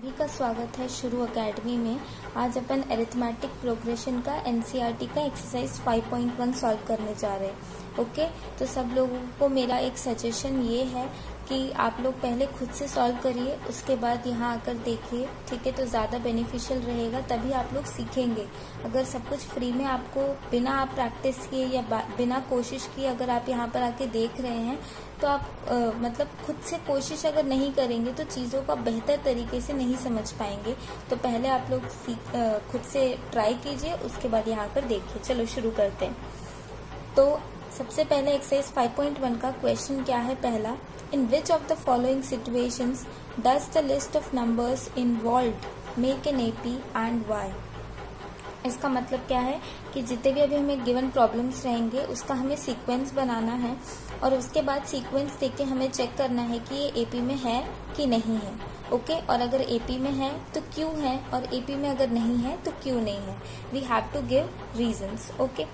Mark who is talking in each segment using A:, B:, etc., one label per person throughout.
A: सभी का स्वागत है शुरू एकेडमी में। आज अपन अरिथमेटिक प्रोग्रेशन का एनसीईआरटी का एक्सरसाइज 5.1 सॉल्व करने जा रहे हैं। ओके, तो सब लोगों को मेरा एक सजेशन ये है कि आप लोग पहले खुद से सॉल्व करिए, उसके बाद यहाँ आकर देखिए, ठीक है? तो ज़्यादा बेनिफिशियल रहेगा, तभी आप लोग सीखेंगे। अगर सब कुछ फ्री में आपको बिना आप प्रैक्टिस किए या बिना कोशिश किए अगर आप यहाँ पर आके देख रहे हैं तो आप मतलब खुद से कोशिश अगर नहीं करेंगे तो चीज़ों का बेहतर तरीके से नहीं समझ पाएंगे। तो पहले आप लोग खुद से ट्राई कीजिए, उसके बाद यहाँ पर देखिए। चलो शुरू करते हैं। तो सबसे पहले एक्सरसाइज 5.1 का क्वेश्चन क्या है? पहला, in which of the following situations does the list of numbers involved make an AP and why? इसका मतलब क्या है कि जितने भी अभी हमें गिवन प्रॉब्लम्स रहेंगे उसका हमें सीक्वेंस बनाना है और उसके बाद सीक्वेंस देख के हमें चेक करना है कि ये एपी में है कि नहीं है। ओके, और अगर एपी में है तो क्यों है, और एपी में अगर नहीं है तो क्यों नहीं है। We have to give reasons. Okay,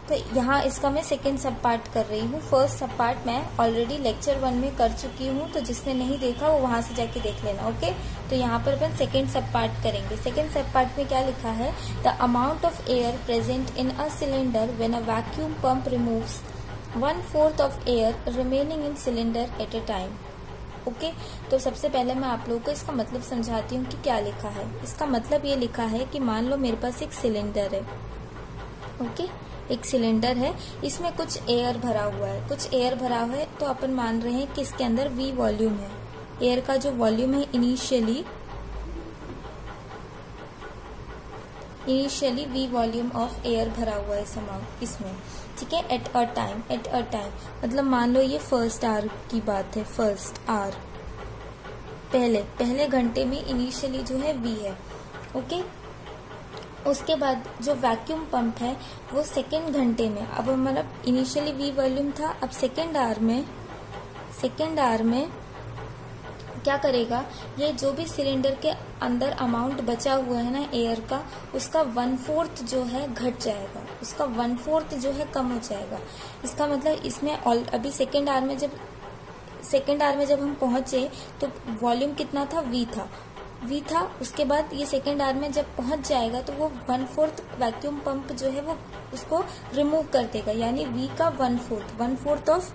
A: तो यहाँ इसका मैं सेकेंड सब पार्ट कर रही हूँ। फर्स्ट सब पार्ट मैं ऑलरेडी लेक्चर 1 में कर चुकी हूँ, तो जिसने नहीं देखा वो वहां से जाके देख लेना। ओके, तो यहाँ पर अपन सेकेंड सब पार्ट करेंगे। सेकेंड सब पार्ट में क्या लिखा है? The amount of air present in a cylinder when a vacuum pump removes 1/4 of air remaining in cylinder eight A time. Okay, तो सबसे पहले मैं आप लोगों को इसका मतलब समझाती हूँ कि क्या लिखा है। इसका मतलब ये लिखा है कि मान लो मेरे पास एक सिलेंडर है। ओके, एक सिलेंडर है, इसमें कुछ एयर भरा हुआ है, कुछ एयर भरा हुआ है, तो अपन मान रहे हैं कि इसके अंदर V वॉल्यूम है। एयर का जो वॉल्यूम है initially V volume of air भरा हुआ है इसमें, ठीक है? एट अ टाइम मतलब मान लो ये फर्स्ट आवर की बात है। फर्स्ट आवर पहले घंटे में इनिशियली जो है V है। ओके, उसके बाद जो वैक्यूम पंप है वो सेकेंड घंटे में, अब मतलब इनिशियली V वॉल्यूम था, अब सेकेंड आवर में क्या करेगा? ये जो भी सिलेंडर के अंदर अमाउंट बचा हुआ है ना एयर का, उसका 1/4 जो है घट जाएगा, उसका 1/4 जो है कम हो जाएगा। इसका मतलब इसमें अभी सेकेंड आवर में जब हम पहुंचे तो वॉल्यूम कितना था? V था। उसके बाद ये सेकेंड आवर में जब पहुंच जाएगा तो वो 1/4 वैक्यूम पंप जो है वो उसको रिमूव कर देगा, यानी V का 1/4 ऑफ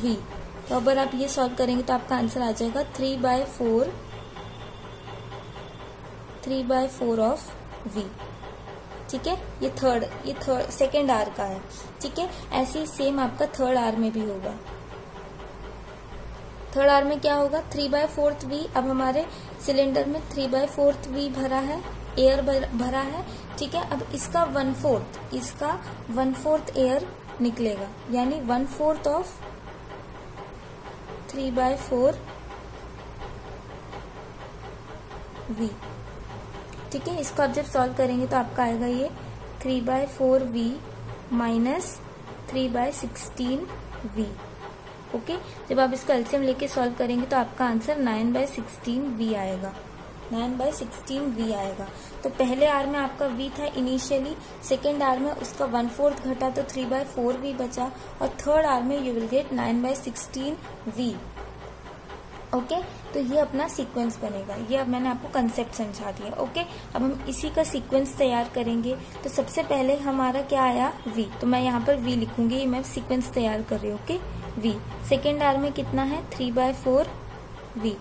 A: V। तो अगर आप ये सॉल्व करेंगे तो आपका आंसर आ जाएगा 3/4 ऑफ V। ठीक है, ये थर्ड सेकेंड आवर का है। ठीक है, ऐसे ही सेम आपका थर्ड आवर में भी होगा। थर्ड आवर में क्या होगा? 3/4 V। अब हमारे सिलेंडर में 3/4 V भरा है, एयर भरा है। ठीक है, अब इसका 1/4 एयर निकलेगा, यानी 1/4 ऑफ 3/4 V। ठीक है, इसको आप जब सॉल्व करेंगे तो आपका आएगा ये 3/4 V माइनस 3/16 V। ओके, जब आप इसका एलसीएम लेके सॉल्व करेंगे तो आपका आंसर 9/16 V आएगा। 9/16 V आएगा। तो पहले आवर में आपका V था इनिशियली, सेकेंड आवर में उसका 1/4 घटा तो 3/4 V बचा, और थर्ड आवर में you will gate 9/16 V। Okay, तो ये अपना सीक्वेंस बनेगा। ये अब मैंने आपको कंसेप्ट समझा दिया। ओके, अब हम इसी का सीक्वेंस तैयार करेंगे। तो सबसे पहले हमारा क्या आया? V। तो मैं यहाँ पर V लिखूंगी, ये मैं सीक्वेंस तैयार कर रही हूँ। Okay, V। सेकेंड आवर में कितना है? 3/4 V।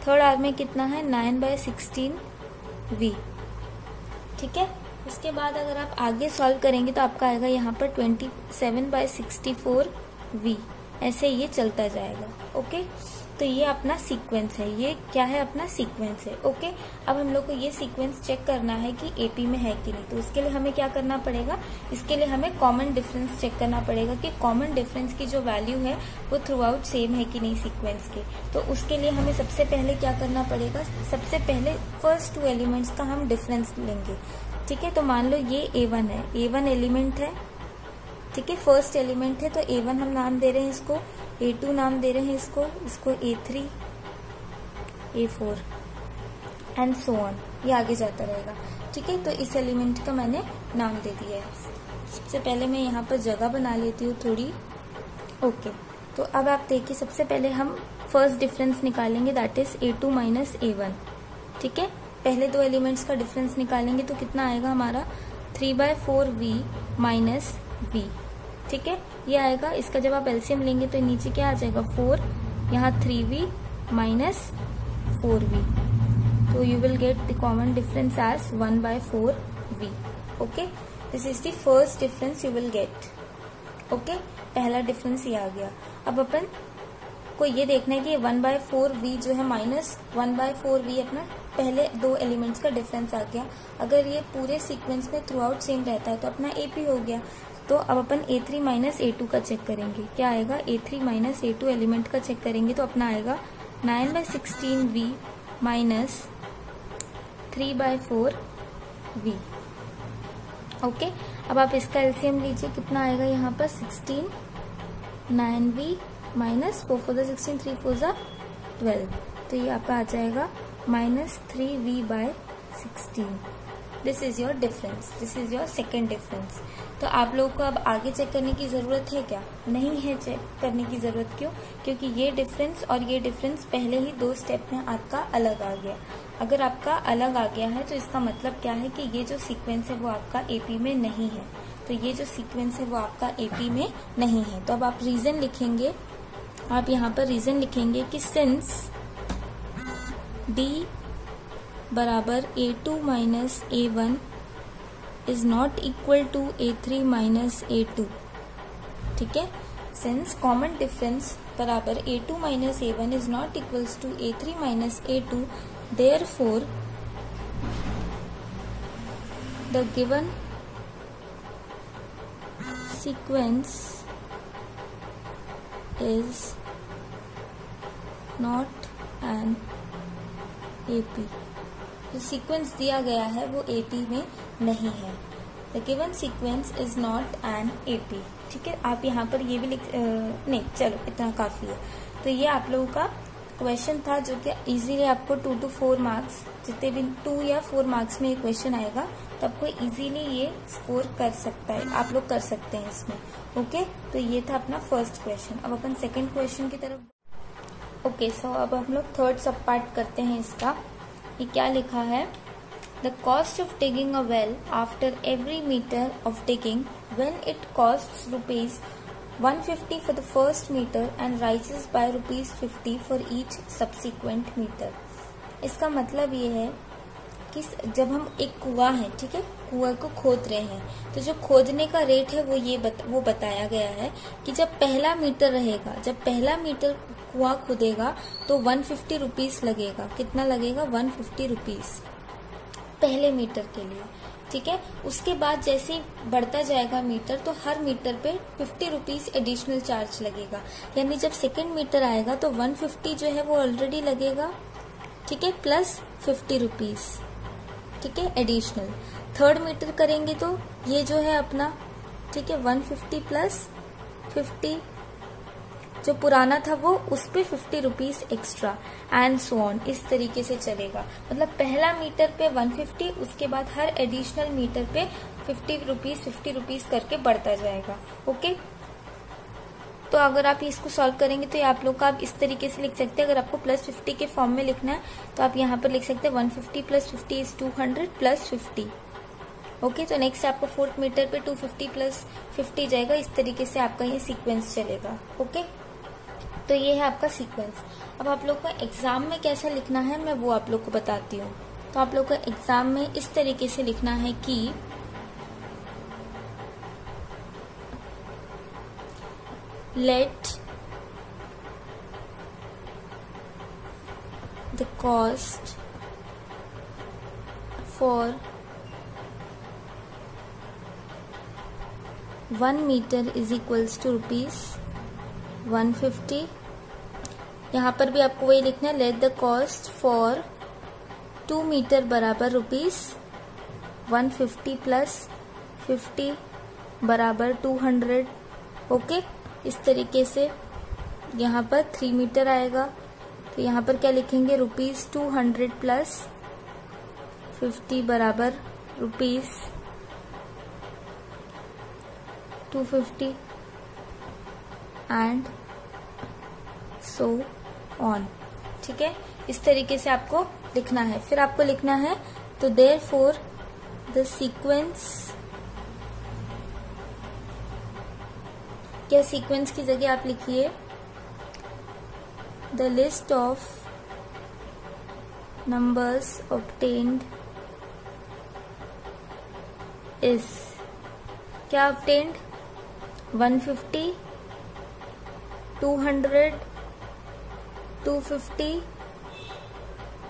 A: थर्ड आवर में कितना है? 9/16 V। ठीक है, उसके बाद अगर आप आगे सॉल्व करेंगे तो आपका आएगा यहाँ पर 27/64 V। ऐसे ये चलता जाएगा। ओके, तो ये अपना सीक्वेंस है। ये क्या है? अपना सीक्वेंस है। ओके, अब हम लोग को ये सीक्वेंस चेक करना है कि एपी में है कि नहीं। तो उसके लिए हमें क्या करना पड़ेगा? इसके लिए हमें कॉमन डिफरेंस चेक करना पड़ेगा कि कॉमन डिफरेंस की जो वैल्यू है वो थ्रू आउट सेम है कि नहीं सीक्वेंस के। तो उसके लिए हमें सबसे पहले क्या करना पड़ेगा? सबसे पहले फर्स्ट 2 एलिमेंट्स का हम डिफरेंस लेंगे। ठीक है, तो मान लो ये A1 है, A1 एलिमेंट है। ठीक है, फर्स्ट एलिमेंट है, तो A1 हम नाम दे रहे हैं इसको, A2 नाम दे रहे हैं इसको A3, A4 and so on, ये आगे जाता रहेगा। ठीक है, तो इस एलिमेंट का मैंने नाम दे दिया है। सबसे पहले मैं यहाँ पर जगह बना लेती हूँ थोड़ी। ओके, तो अब आप देखिए, सबसे पहले हम फर्स्ट डिफरेंस निकालेंगे, that is A2 minus A1। ठीक है, पहले दो एलिमेंट्स का डिफरेंस निकालेंगे तो कितना आएगा हमारा 3/4V माइनस V। ठीक है, ये आएगा। इसका जब आप एलसीएम लेंगे तो नीचे क्या आ जाएगा 4, यहाँ 3V माइनस 4V, तो you will get the common difference as 1/4V। Okay, this is the first difference you will get. Okay, पहला डिफरेंस ये आ गया। अब अपन को ये देखना है कि 1/4V जो है माइनस 1/4V अपना पहले दो एलिमेंट्स का डिफरेंस आ गया। अगर ये पूरे सीक्वेंस में थ्रू आउट सेम रहता है तो अपना AP हो गया। तो अब अपन A3 माइनस A2 का चेक करेंगे। क्या आएगा, A3 माइनस A2 एलिमेंट का चेक करेंगे तो अपना आएगा 9/16V माइनस 3/4V। ओके, अब आप इसका एलसीएम लीजिए, कितना आएगा यहाँ पर 16, 9V माइनस 4 4 16, 3 4 12, तो ये आप आ जाएगा minus 3V/16। This is your difference, this is your second difference. तो आप लोगों को अब आगे चेक करने की जरूरत है क्या? नहीं है चेक करने की जरूरत। क्यों? क्योंकि ये डिफरेंस और ये डिफरेंस पहले ही दो स्टेप में आपका अलग आ गया। अगर आपका अलग आ गया है तो इसका मतलब क्या है कि ये जो सीक्वेंस है वो आपका AP में नहीं है। तो ये जो सीक्वेंस है वो आपका AP में नहीं है। तो अब आप रीजन लिखेंगे, आप यहाँ पर रीजन लिखेंगे कि सिंस D बराबर A2 minus A1 is not equal to A3 minus A2। ठीक है, सिंस कॉमन डिफरेंस बराबर A2 minus A1 is not equals to A3 minus A2, therefore the given sequence is not an AP। जो sequence दिया गया है वो AP में नहीं है। The given sequence is not an AP। ठीक है, आप यहाँ पर ये भी नहीं, चलो इतना काफी है। तो ये आप लोगों का क्वेश्चन था जो कि इजीली आपको 2 to 4 मार्क्स, जितने भी 2 या 4 मार्क्स में ये क्वेश्चन आएगा तो आपको इजीली ये स्कोर कर सकता है, आप लोग कर सकते हैं इसमें। ओके, तो ये था अपना फर्स्ट क्वेश्चन। अब अपन सेकंड क्वेश्चन की तरफ। ओके, सो अब हम लोग थर्ड सब पार्ट करते हैं इसका। ये क्या लिखा है, the cost of digging a well after every metre of digging when it costs ₹150 for the first meter and rises by ₹50 for each subsequent meter। इसका मतलब ये है कि जब हम एक कुआं है, ठीक है, कुआं को खोद रहे हैं तो जो खोदने का रेट है वो बताया गया है कि जब पहला मीटर रहेगा, जब पहला मीटर कुआं खोदेगा तो ₹150 लगेगा। कितना लगेगा? ₹150 पहले मीटर के लिए। ठीक है, उसके बाद जैसे ही बढ़ता जाएगा मीटर तो हर मीटर पे ₹50 एडिशनल चार्ज लगेगा। यानी जब सेकेंड मीटर आएगा तो 150 जो है वो ऑलरेडी लगेगा, ठीक है, प्लस ₹50, ठीक है, एडिशनल। थर्ड मीटर करेंगे तो ये जो है अपना, ठीक है, 150 प्लस 50 जो पुराना था वो उस पे ₹50 एक्स्ट्रा, एंड सो ऑन, इस तरीके से चलेगा। मतलब पहला मीटर पे 150, उसके बाद हर एडिशनल मीटर पे ₹50 करके बढ़ता जाएगा। ओके, तो अगर आप इसको सॉल्व करेंगे तो ये आप लोग का आप इस तरीके से लिख सकते हैं। अगर आपको +50 के फॉर्म में लिखना है तो आप यहाँ पर लिख सकते हैं 150 + 50 इज 200 + 50। ओके, तो नेक्स्ट आपको फोर्थ मीटर पे 250 + 50 जाएगा। इस तरीके से आपका ये सीक्वेंस चलेगा। ओके, तो ये है आपका सीक्वेंस। अब आप लोग को एग्जाम में कैसा लिखना है मैं वो आप लोग को बताती हूँ। तो आप लोग को एग्जाम में इस तरीके से लिखना है कि let the cost for 1 meter is equals to ₹150। यहाँ पर भी आपको वही लिखना है, let the cost for 2 meter बराबर ₹150 + 50 बराबर 200। ओके, इस तरीके से यहाँ पर 3 मीटर आएगा तो यहाँ पर क्या लिखेंगे, ₹200 + 50 बराबर ₹250 एंड सो ऑन। ठीक है, इस तरीके से आपको लिखना है। फिर आपको लिखना है तो देयरफॉर द सीक्वेंस, क्या सीक्वेंस की जगह आप लिखिए the list of numbers obtained is, क्या obtained 150, 200, 250,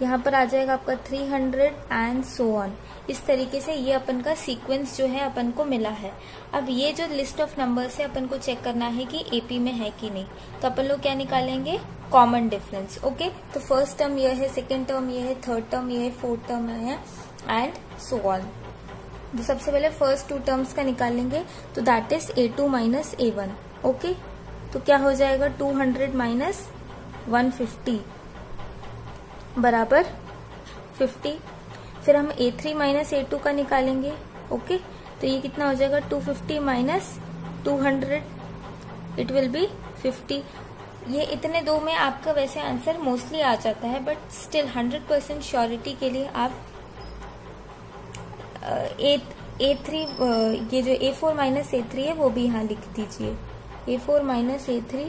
A: यहाँ पर आ जाएगा आपका 300 एंड सो ऑन। इस तरीके से ये अपन का सीक्वेंस जो है अपन को मिला है। अब ये जो लिस्ट ऑफ नंबर्स है अपन को चेक करना है कि एपी में है कि नहीं। तो अपन लोग क्या निकालेंगे, कॉमन डिफरेंस। ओके, तो फर्स्ट टर्म ये है, सेकेंड टर्म ये है, थर्ड टर्म ये है, फोर्थ टर्म है एंड सो ऑन। तो सबसे पहले फर्स्ट टू टर्म्स का निकालेंगे, तो that is A2 minus A1। Okay, तो क्या हो जाएगा 200 माइनस 150 बराबर 50। फिर हम A3 माइनस A2 का निकालेंगे। ओके, तो ये कितना हो जाएगा 250 माइनस 200, इट विल बी 50। ये इतने दो में आपका वैसे आंसर मोस्टली आ जाता है, बट स्टिल 100% श्योरिटी के लिए आप A3 ये जो A4 माइनस A3 है वो भी यहाँ लिख दीजिए। A4 माइनस A3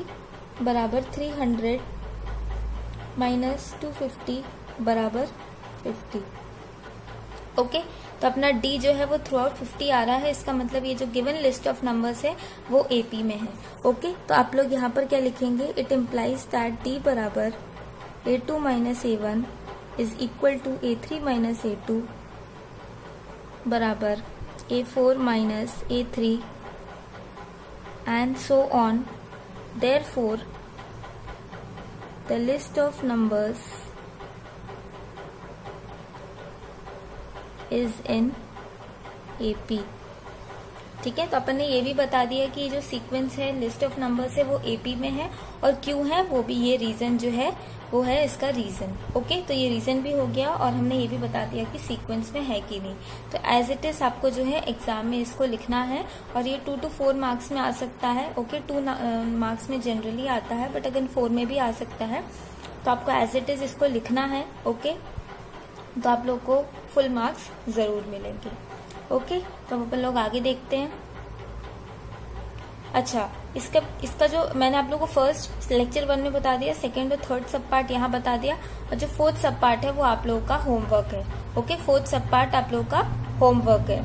A: बराबर 300 माइनस 250 बराबर 50। ओके, तो अपना D जो है वो थ्रू आउट 50 आ रहा है। इसका मतलब ये जो गिवन लिस्ट ऑफ नंबर्स है वो AP में है। ओके, तो आप लोग यहाँ पर क्या लिखेंगे, इट इम्प्लाइज दैट D बराबर A2 minus A1 is equal to A3 minus A2 बराबर A4 minus A3 and so on. Therefore the list of numbers is in AP। ठीक है, तो अपन ने ये भी बता दिया कि ये जो सीक्वेंस है लिस्ट ऑफ नंबर्स है वो AP में है, और क्यों है वो भी, ये रीजन जो है वो है इसका रीजन। ओके, तो ये रीजन भी हो गया और हमने ये भी बता दिया कि सीक्वेंस में है कि नहीं। तो एज इट इज आपको जो है एग्जाम में इसको लिखना है, और ये 2 to 4 मार्क्स में आ सकता है। ओके, 2 मार्क्स में जनरली आता है, बट अगर 4 में भी आ सकता है। तो आपको एज इट इज इसको लिखना है। ओके, तो आप लोग को फुल मार्क्स जरूर मिलेंगे। ओके, तो अब अपन लोग आगे देखते हैं। अच्छा, इसका जो मैंने आप लोगों को फर्स्ट लेक्चर 1 में बता दिया, सेकंड और थर्ड सब पार्ट यहाँ बता दिया, और जो फोर्थ सब पार्ट है वो आप लोगों का होमवर्क है। ओके, फोर्थ सब पार्ट आप लोगों का होमवर्क है।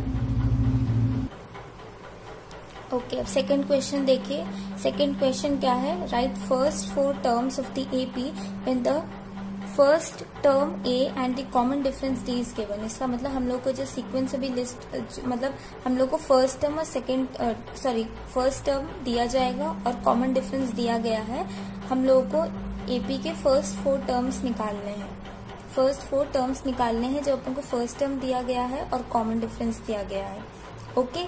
A: ओके, अब सेकंड क्वेश्चन देखिए। सेकंड क्वेश्चन क्या है, right first 4 terms of the AP when the first term A and the common difference D is given. इसका मतलब हम लोग को जो सीक्वेंस अभी लिस्ट, मतलब हम लोग को फर्स्ट टर्म और फर्स्ट टर्म दिया जाएगा और कॉमन डिफरेंस दिया गया है। हम लोगों को AP के फर्स्ट 4 टर्म्स निकालने हैं। फर्स्ट 4 टर्म्स निकालने हैं जो अपन को फर्स्ट टर्म दिया गया है और कॉमन डिफरेंस दिया गया है। ओके,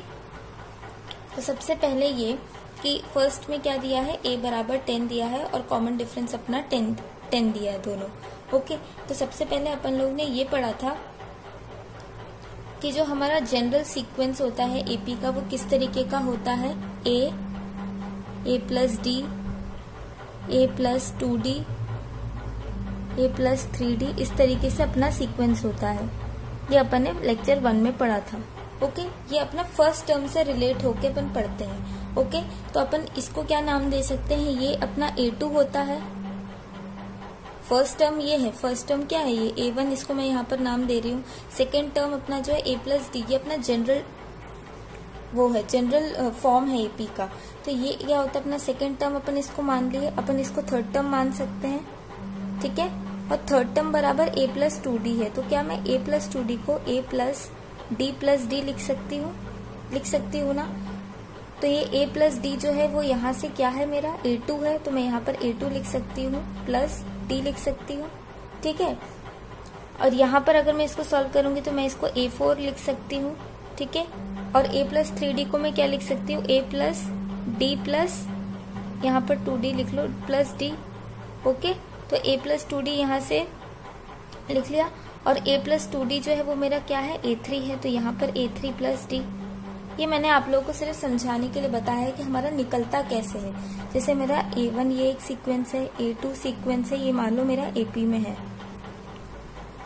A: तो सबसे पहले ये कि फर्स्ट में क्या दिया है, A बराबर 10 दिया है और कॉमन डिफरेंस अपना 10 दिया है दोनों। ओके, तो सबसे पहले अपन लोग ने ये पढ़ा था कि जो हमारा जनरल सीक्वेंस होता है AP का वो किस तरीके का होता है, A plus D, A plus 2D, A plus 3D, इस तरीके से अपना सीक्वेंस होता है। ये अपन ने लेक्चर 1 में पढ़ा था। ओके, ये अपना फर्स्ट टर्म से रिलेट होके अपन पढ़ते हैं। ओके, तो अपन इसको क्या नाम दे सकते हैं, ये अपना A2 होता है। फर्स्ट टर्म ये है, फर्स्ट टर्म क्या है, ये A1, इसको मैं यहाँ पर नाम दे रही हूँ। सेकेंड टर्म अपना जो है A प्लस D, ये अपना जनरल वो है, जनरल फॉर्म है AP का। तो ये क्या होता है अपना सेकेंड टर्म, अपन इसको मान लिए, अपन इसको थर्ड टर्म मान सकते हैं। ठीक है, और थर्ड टर्म बराबर A प्लस 2D है। तो क्या मैं A प्लस 2D को A प्लस D लिख सकती हूँ ना। तो ये A प्लस D जो है वो यहाँ से क्या है, मेरा A2 है, तो मैं यहाँ पर A2 लिख सकती हूँ प्लस D लिख सकती हूँ। ठीक है, और यहाँ पर अगर मैं इसको सॉल्व करूंगी तो मैं इसको A4 लिख सकती हूँ। ठीक है, और A प्लस 3D को मैं क्या लिख सकती हूँ, A प्लस D प्लस यहाँ पर 2D लिख लो प्लस D। ओके, तो A प्लस 2D यहाँ से लिख लिया, और A प्लस 2D जो है वो मेरा क्या है, A3 है, तो यहाँ पर A3 प्लस D। ये मैंने आप लोगों को सिर्फ समझाने के लिए बताया है कि हमारा निकलता कैसे है। जैसे मेरा A1 ये एक सीक्वेंस है, A2 सीक्वेंस है, ये मान लो मेरा AP में है,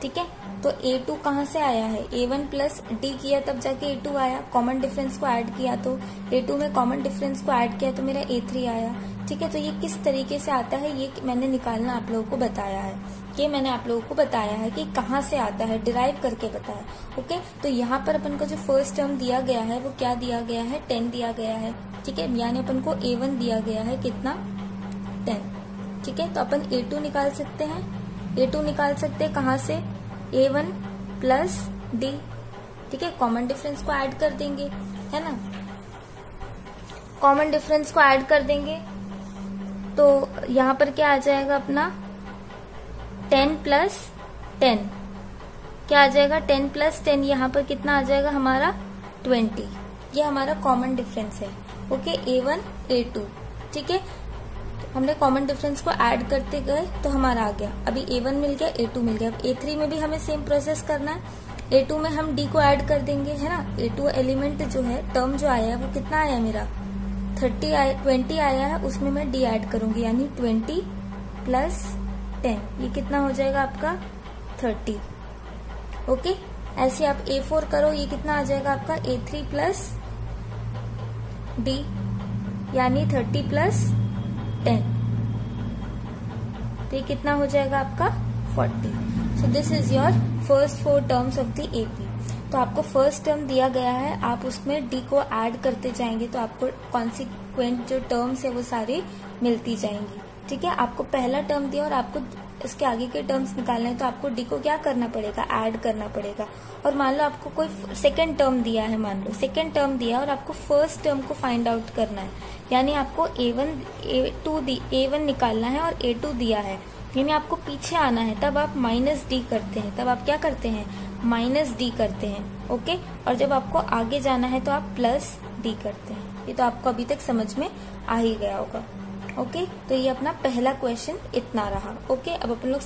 A: ठीक है। तो A2 कहाँ से आया है, A1 प्लस D किया तब जाके A2 आया, कॉमन डिफरेंस को ऐड किया तो A2 में कॉमन डिफरेंस को ऐड किया तो मेरा A3 आया, ठीक है। तो ये किस तरीके से आता है ये मैंने निकालना आप लोगों को बताया है, ये मैंने आप लोगों को बताया है कि कहाँ से आता है, डिराइव करके बताया। ओके, तो यहाँ पर अपन को जो फर्स्ट टर्म दिया गया है वो क्या दिया गया है, 10 दिया गया है, ठीक है। यानी अपन को A1 दिया गया है कितना, 10, ठीक है। तो अपन A2 निकाल सकते हैं, A2 निकाल सकते हैं कहाँ से, A1 प्लस D, ठीक है। कॉमन डिफरेंस को ऐड कर देंगे, है ना, कॉमन डिफरेंस को ऐड कर देंगे तो यहाँ पर क्या आ जाएगा अपना 10 प्लस 10, क्या आ जाएगा 10 प्लस 10, यहाँ पर कितना आ जाएगा हमारा 20, ये हमारा कॉमन डिफरेंस है। ओके, A1 A2, ठीक है। हमने कॉमन डिफरेंस को ऐड करते गए तो हमारा आ गया, अभी A1 मिल गया, A2 मिल गया। अब A3 में भी हमें सेम प्रोसेस करना है, A2 में हम D को ऐड कर देंगे, है ना। A2 एलिमेंट जो है, टर्म जो आया है वो कितना आया मेरा 20 आया है, उसमें मैं D ऐड करूंगी, यानी 20 प्लस 10, ये कितना हो जाएगा आपका 30। ओके, ऐसे आप A4 करो, ये कितना आ जाएगा आपका A3 प्लस D, यानी 30 प्लस 10, तो ये कितना हो जाएगा आपका 40। सो this is your first 4 terms of the AP। तो आपको फर्स्ट टर्म दिया गया है, आप उसमें D को ऐड करते जाएंगे तो आपको कॉन्सिक्वेंट जो टर्म्स है वो सारी मिलती जाएंगी, ठीक है। आपको पहला टर्म दिया और आपको इसके आगे के टर्म्स निकालने हैं तो आपको D को क्या करना पड़ेगा, ऐड करना पड़ेगा। और मान लो आपको कोई सेकंड टर्म दिया है, मान लो सेकंड टर्म दिया और आपको फर्स्ट टर्म को फाइंड आउट करना है, यानी आपको A1 निकालना है और A2 दिया है, यानी आपको पीछे आना है, तब आप माइनस D करते हैं, तब आप क्या करते हैं माइनस D करते हैं, ओके। और जब आपको आगे जाना है तो आप प्लस D करते हैं। ये तो आपको अभी तक समझ में आ ही गया होगा, ओके। तो ये अपना पहला क्वेश्चन इतना रहा, ओके। अब अपन लोग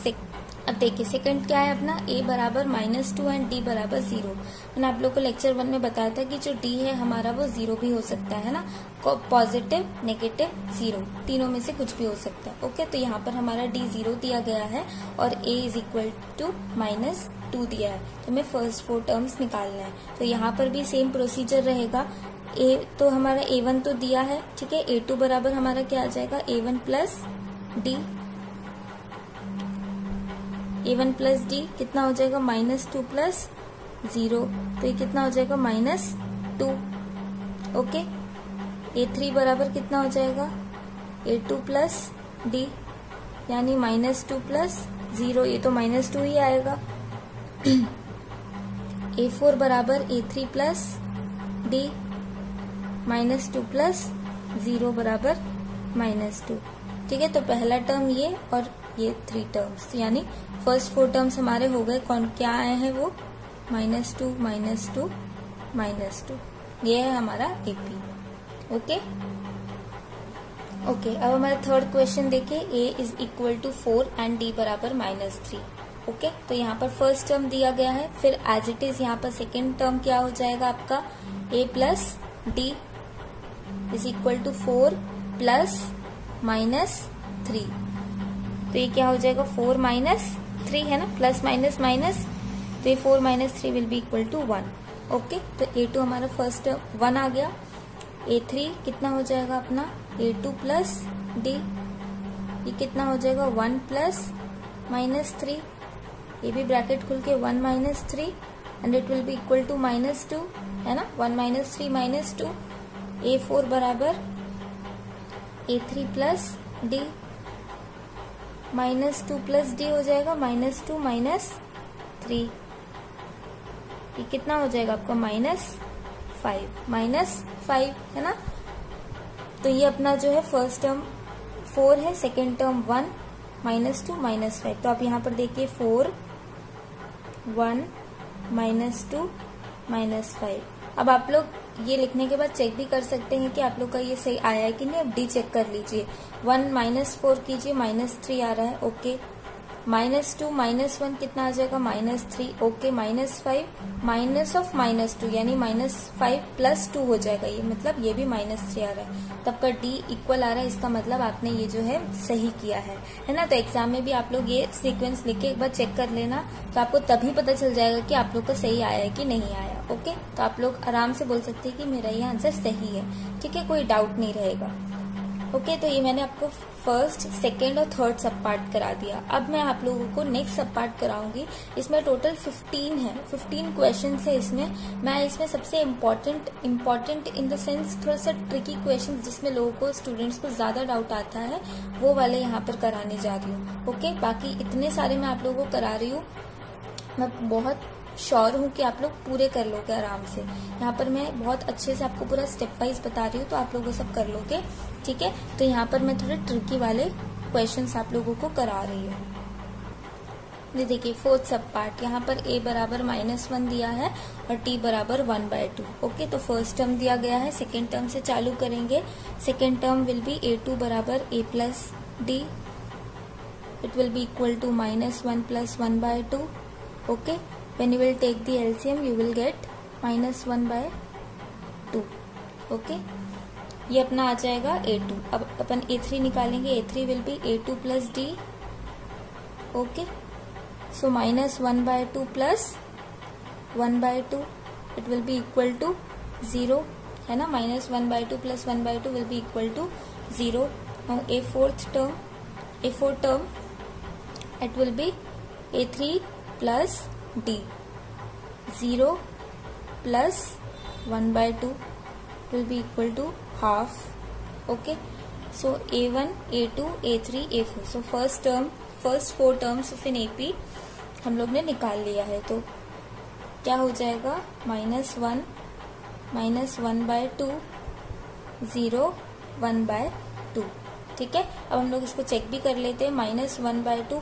A: अब देखिए सेकंड क्या है अपना, A बराबर -2 एंड D बराबर 0। मैंने आप लोग को लेक्चर 1 में बताया था कि जो D है हमारा वो 0 भी हो सकता है ना, पॉजिटिव, नेगेटिव, 0, तीनों में से कुछ भी हो सकता है, ओके। तो यहाँ पर हमारा D 0 दिया गया है और A इज इक्वल टू -2 दिया है, तो हमें फर्स्ट 4 टर्म्स निकालना है। तो यहाँ पर भी सेम प्रोसीजर रहेगा, तो हमारा A1 तो दिया है, ठीक है। A2 बराबर हमारा क्या आ जाएगा, A1 plus D, A1 plus D कितना हो जाएगा -2 प्लस 0, तो ये कितना हो जाएगा -2, ओके। A3 बराबर कितना हो जाएगा A2 प्लस D, यानी -2 प्लस 0, ये तो -2 ही आएगा। A4 बराबर A3 प्लस D, -2 प्लस 0 बराबर -2, ठीक है। तो पहला टर्म ये और ये 3 टर्म्स, यानी फर्स्ट 4 टर्म्स हमारे हो गए। कौन क्या आए हैं वो -2 -2 -2, ये है हमारा AP, ओके। ओके, अब हमारा थर्ड क्वेश्चन देखिए, A is equal to 4 and D बराबर -3, ओके। तो यहाँ पर फर्स्ट टर्म दिया गया है, फिर एज इट इज यहाँ पर सेकेंड टर्म क्या हो जाएगा आपका, A plus D is equal to 4 plus -3, तो ये क्या हो जाएगा 4 -3 है ना, प्लस माइनस माइनस, तो ये 4 - 3 will be equal to 1, okay. तो A2 हमारा फर्स्ट 1 आ गया। A3 कितना हो जाएगा अपना A2 प्लस D, ये कितना हो जाएगा 1 प्लस -3, ये भी ब्रैकेट खुल के 1 -3 and it will be equal to -2, है ना, 1 - 3 -2। A4 बराबर A3 plus D, -2 plus D हो जाएगा -2 -3, ये कितना हो जाएगा आपका -5 है ना। तो ये अपना जो है फर्स्ट टर्म 4 है, सेकेंड टर्म 1, -2 -5। तो आप यहाँ पर देखिए 4 1 -2 -5। अब आप लोग ये लिखने के बाद चेक भी कर सकते हैं कि आप लोग का ये सही आया है कि नहीं। अब D चेक कर लीजिए, 1 -4 कीजिए, -3 आ रहा है, ओके। -2 -1 कितना आ जाएगा -3। ओके, -5 माइनस ऑफ -2 यानी -5 + 2 हो जाएगा, ये मतलब ये भी -3 आ रहा है। तब का D इक्वल आ रहा है, इसका मतलब आपने ये जो है सही किया है ना। तो एग्जाम में भी आप लोग ये सीक्वेंस लिख के एक बार चेक कर लेना, तो आपको तभी पता चल जाएगा कि आप लोग का सही आया है कि नहीं आया। ओके, तो आप लोग आराम से बोल सकते हैं कि मेरा ये आंसर सही है। ठीक है, कोई डाउट नहीं रहेगा। ओके, तो ये मैंने आपको फर्स्ट, सेकेंड और थर्ड सब पार्ट करा दिया। अब मैं आप लोगों को नेक्स्ट सब पार्ट कराऊंगी। इसमें टोटल 15 है, 15 क्वेश्चन है इसमें। मैं इसमें सबसे इम्पोर्टेंट इन द सेंस थोड़ा सा ट्रिकी क्वेश्चन जिसमें लोगों को, स्टूडेंट्स को ज्यादा डाउट आता है, वो वाले यहाँ पर कराने जा रही हूँ। ओके, बाकी इतने सारे मैं आप लोगों को करा रही हूँ, मैं बहुत श्योर हूँ कि आप लोग पूरे कर लोगे आराम से। यहाँ पर मैं बहुत अच्छे से आपको पूरा स्टेप वाइज बता रही हूँ, तो आप लोग वो सब कर लोगे। ठीक है, तो यहाँ पर मैं थोड़े ट्रिकी वाले क्वेश्चंस आप लोगों को करा रही हूँ। ये देखिए फोर्थ सब पार्ट, यहाँ पर a बराबर -1 दिया है और t बराबर 1/2। ओके, तो फर्स्ट टर्म दिया गया है, सेकेंड टर्म से चालू करेंगे। Second term will be a2 बराबर a + d, it will be equal to -1 + 1/2। Okay, when you will take the LCM you will get -1/2। Okay, ये अपना आ जाएगा a2। अब अपन a3 निकालेंगे, a3 will be a2 + d। Okay, so -1/2 + 1/2 it will be equal to 0, है ना। -1/2 + 1/2 will be equal to 0। now a fourth term it will be a3 + d, 0 + 1/2 will be equal to half। okay, so a1 a2 a3 a4, so first 4 terms of an AP हम लोग ने निकाल लिया है। तो क्या हो जाएगा, -1 -1/2 0 1/2। ठीक है, अब हम लोग इसको चेक भी कर लेते हैं। -1/2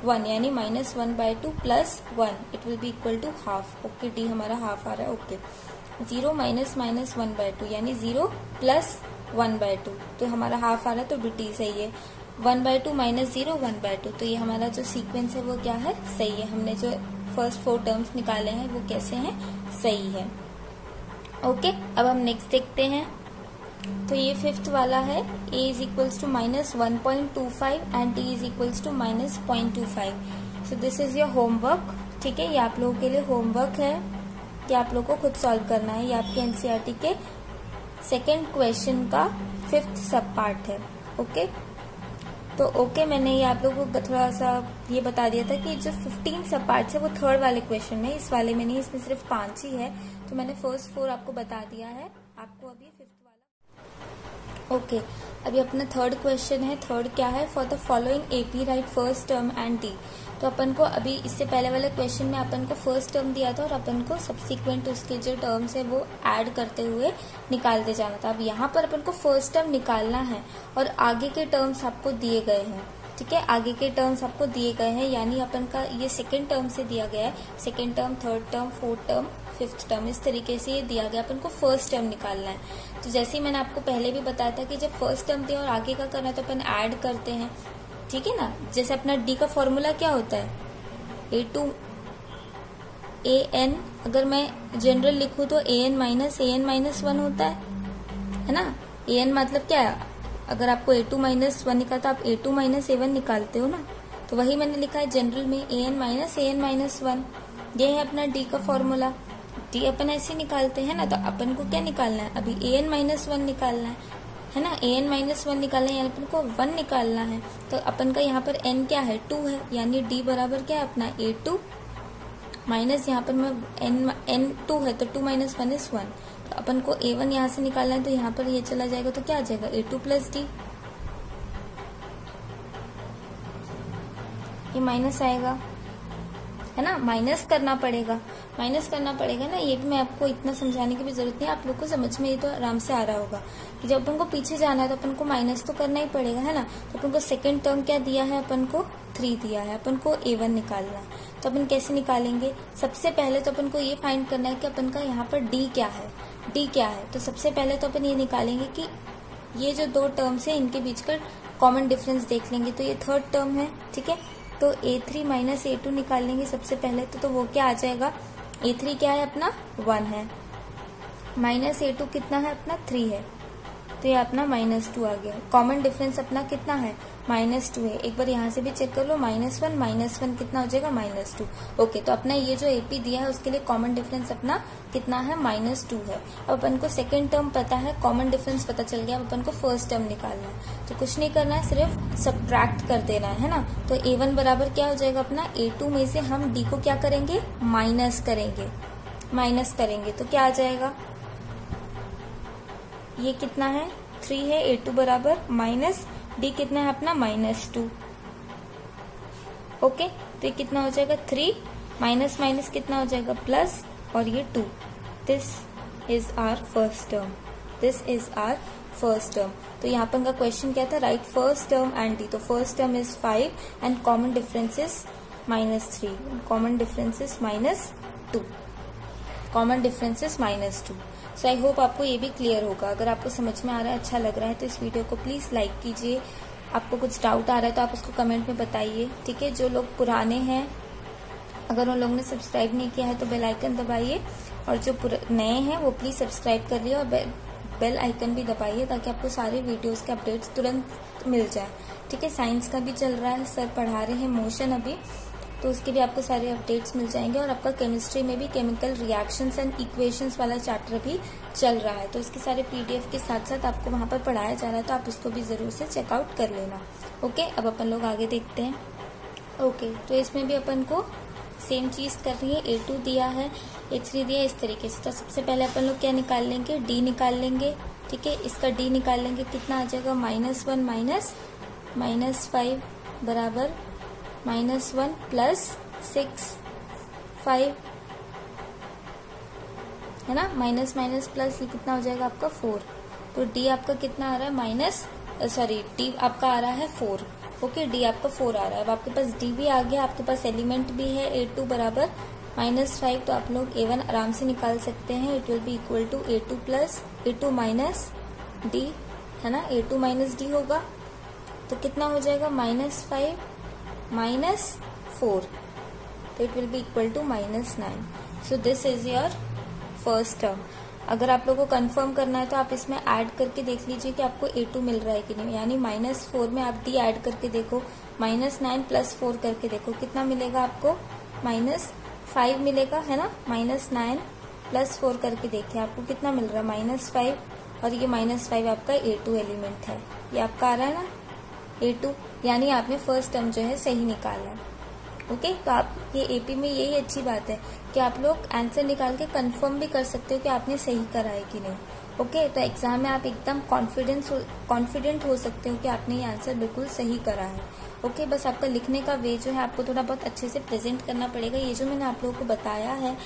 A: -1 यानी -1/2 + 1 it will be equal to half. Okay, D हमारा हाफ आ रहा है। ओके, 0 - 1/2 यानी 0 + 1/2, तो हमारा हाफ आ रहा है, तो डी सही है। 1/2 - 0 1/2, तो ये हमारा जो सीक्वेंस है वो क्या है, सही है। हमने जो फर्स्ट 4 टर्म्स निकाले हैं वो कैसे हैं, सही है। ओके, अब हम नेक्स्ट देखते हैं। तो ये फिफ्थ वाला है, a is equals to -1.25 and d is equals to -0.25। So this is your homework. ठीक है, ये आप लोगों के लिए होमवर्क है, ये आप लोगों को खुद सॉल्व करना है। ये आपके एनसीईआरटी के सेकेंड क्वेश्चन का 5th सब पार्ट है। ओके, तो ओके, मैंने ये आप लोगों को थोड़ा सा ये बता दिया था कि जो 15 सब पार्ट है वो थर्ड वाले क्वेश्चन में, इस वाले में नहीं, इसमें सिर्फ 5 ही है। तो मैंने फर्स्ट 4 आपको बता दिया है, आपको अभी 5th ओके, अभी अपना थर्ड क्वेश्चन है। थर्ड क्या है, for the following AP right first term and D. तो अपन को अभी इससे पहले वाले क्वेश्चन में अपन को फर्स्ट टर्म दिया था और अपन को सब्सिक्वेंट उसके जो टर्म्स है वो ऐड करते हुए निकालते जाना था। अब यहाँ पर अपन को फर्स्ट टर्म निकालना है और आगे के टर्म्स आपको दिए गए हैं। ठीक है, आगे के टर्म्स आपको दिए गए हैं, यानी अपन का ये सेकेंड टर्म से दिया गया है। Second term, third term, fourth term, 5th term, इस तरीके से ये दिया गया। अपन को फर्स्ट टर्म निकालना है। तो जैसे ही मैंने आपको पहले भी बताया था कि जब फर्स्ट टर्म दिया और आगे का करना है तो अपन ऐड करते हैं। ठीक है ना, जैसे अपना डी का फॉर्मूला क्या होता है, a2 an, अगर मैं जनरल लिखूं तो an - 1 होता है ना। an मतलब क्या है, अगर आपको a2 - 1 निकालता तो आप a2 - a1 निकालते हो ना, तो वही मैंने लिखा है जनरल में an - 1। ये है अपना डी का फॉर्मूला। डी अपन ऐसे निकालते हैं ना, तो अपन को क्या निकालना है, अभी an - 1 निकालना है ना। an - 1 निकालना है यानी अपन को 1 निकालना है। तो अपन का यहाँ पर n क्या है, 2 है, यानी d बराबर क्या है अपना a2 माइनस, यहाँ पर मैं n 2 है तो 2 - 1 is 1। तो अपन को a1 यहाँ से निकालना है, तो यहाँ पर ये चला जाएगा तो क्या आ जाएगा, a2 + d, ये माइनस आएगा, है ना। माइनस करना पड़ेगा ना। ये भी मैं आपको इतना समझाने की भी जरूरत नहीं, आप लोग को समझ में ये तो आराम से आ रहा होगा कि जब अपन को पीछे जाना है तो अपन को माइनस तो करना ही पड़ेगा, है ना। तो अपन को सेकंड टर्म क्या दिया है, अपन को 3 दिया है, अपन को a1 निकालना है। तो अपन कैसे निकालेंगे, सबसे पहले तो अपन को ये फाइंड करना है कि अपन का यहाँ पर d क्या है। तो सबसे पहले तो अपन ये निकालेंगे कि ये जो 2 टर्म्स है इनके बीच का कॉमन डिफरेंस देख लेंगे तो ये थर्ड टर्म है, ठीक है। तो A3 माइनस A2 निकाल लेंगे सबसे पहले, तो वो क्या आ जाएगा, A3 क्या है अपना 1 है, माइनस A2 कितना है अपना 3 है, तो ये अपना -2 आ गया। कॉमन डिफरेंस अपना कितना है, -2 है। एक बार यहाँ से भी चेक कर लो, -1 कितना हो जाएगा, -2। ओके, तो अपना ये जो AP दिया है उसके लिए कॉमन डिफरेंस अपना कितना है, -2 है। अब अपन को सेकेंड टर्म पता है, कॉमन डिफरेंस पता चल गया, अब अपन को फर्स्ट टर्म निकालना है। तो कुछ नहीं करना है, सिर्फ सब्ट्रैक्ट कर देना है ना। तो A1 बराबर क्या हो जाएगा अपना, A2 में से हम D को क्या करेंगे, माइनस करेंगे, तो क्या आ जाएगा, ये कितना है 3 है, A2 बराबर माइनस D कितना है अपना -2। ओके, तो ये कितना हो जाएगा 3 माइनस माइनस कितना हो जाएगा प्लस, और ये 2। This is our first term. तो यहाँ पर का क्वेश्चन क्या था, write first term and D। तो first term is 5 and common difference is -3, common difference is -2। So I hope आपको ये भी क्लियर होगा। अगर आपको समझ में आ रहा है, अच्छा लग रहा है, तो इस वीडियो को प्लीज लाइक कीजिए। आपको कुछ डाउट आ रहा है तो आप उसको कमेंट में बताइए, ठीक है। जो लोग पुराने हैं, अगर उन लोगों ने सब्सक्राइब नहीं किया है तो बेल आइकन दबाइए, और जो नए हैं वो प्लीज सब्सक्राइब कर लिए और बेल आइकन भी दबाइए, ताकि आपको सारे वीडियोस के अपडेट्स तुरंत मिल जाए, ठीक है। साइंस का भी चल रहा है, सर पढ़ा रहे हैं मोशन अभी, तो उसके भी आपको सारे अपडेट्स मिल जाएंगे। और आपका केमिस्ट्री में भी केमिकल रिएक्शंस एंड इक्वेशंस वाला चैप्टर भी चल रहा है, तो इसके सारे PDF के साथ साथ आपको वहां पर पढ़ाया जा रहा है, तो आप उसको भी जरूर से चेकआउट कर लेना। ओके, अब अपन लोग आगे देखते हैं। ओके, तो इसमें भी अपन को सेम चीज करनी है। A2 दिया है, A3 दिया है, इस तरीके से। तो सबसे पहले अपन लोग क्या निकाल लेंगे, D निकाल लेंगे, ठीक है। इसका D निकाल लेंगे, कितना आ जाएगा, -1 माइनस 5 बराबर -1 प्लस 6 5 है ना, माइनस प्लस ये कितना हो जाएगा आपका 4। तो D आपका कितना आ रहा है, D आपका आ रहा है 4। ओके, D आपका 4 आ रहा है। अब आपके पास D भी आ गया, आपके पास एलिमेंट भी है A2 बराबर -5, तो आप लोग A1 आराम से निकाल सकते हैं। It will be equal to A2 minus D, है ना, A2 माइनस D होगा, तो कितना हो जाएगा, -5 -4, तो it will be equal to -9। So this is your first term. अगर आप लोगों को कंफर्म करना है तो आप इसमें ऐड करके देख लीजिए कि आपको A2 मिल रहा है कि नहीं, यानी -4 में आप D ऐड करके देखो, -9 प्लस 4 करके देखो, कितना मिलेगा आपको, -5 मिलेगा, है ना। -9 प्लस 4 करके देखिए, आपको कितना मिल रहा है, -5, और ये -5 आपका A2 एलिमेंट है, ये आपका आ रहा है ना A2, यानी आपने फर्स्ट टर्म जो है सही निकाला है। ओके, तो आप ये AP में यही अच्छी बात है कि आप लोग आंसर निकाल के कंफर्म भी कर सकते हो कि आपने सही करा है कि नहीं। ओके, तो एग्जाम में आप एकदम कॉन्फिडेंट हो सकते हो कि आपने ये आंसर बिल्कुल सही करा है। ओके, बस आपका लिखने का वे जो है आपको थोड़ा बहुत अच्छे से प्रेजेंट करना पड़ेगा। ये जो मैंने आप लोगों को बताया है,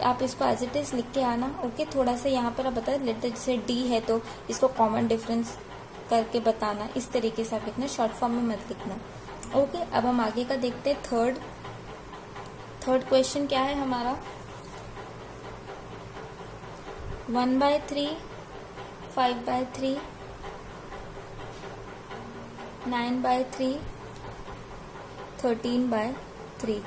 A: आप इसको एज इट इज लिख के आना। ओके, थोड़ा सा यहाँ पर आप बताए, लेटर जैसे D है तो इसको कॉमन डिफरेंस करके बताना, इस तरीके से आप लिखना, शॉर्ट फॉर्म में मत लिखना। ओके, अब हम आगे का देखते हैं। थर्ड क्वेश्चन क्या है हमारा, 1/3, 5/3, 9/3, 13/3,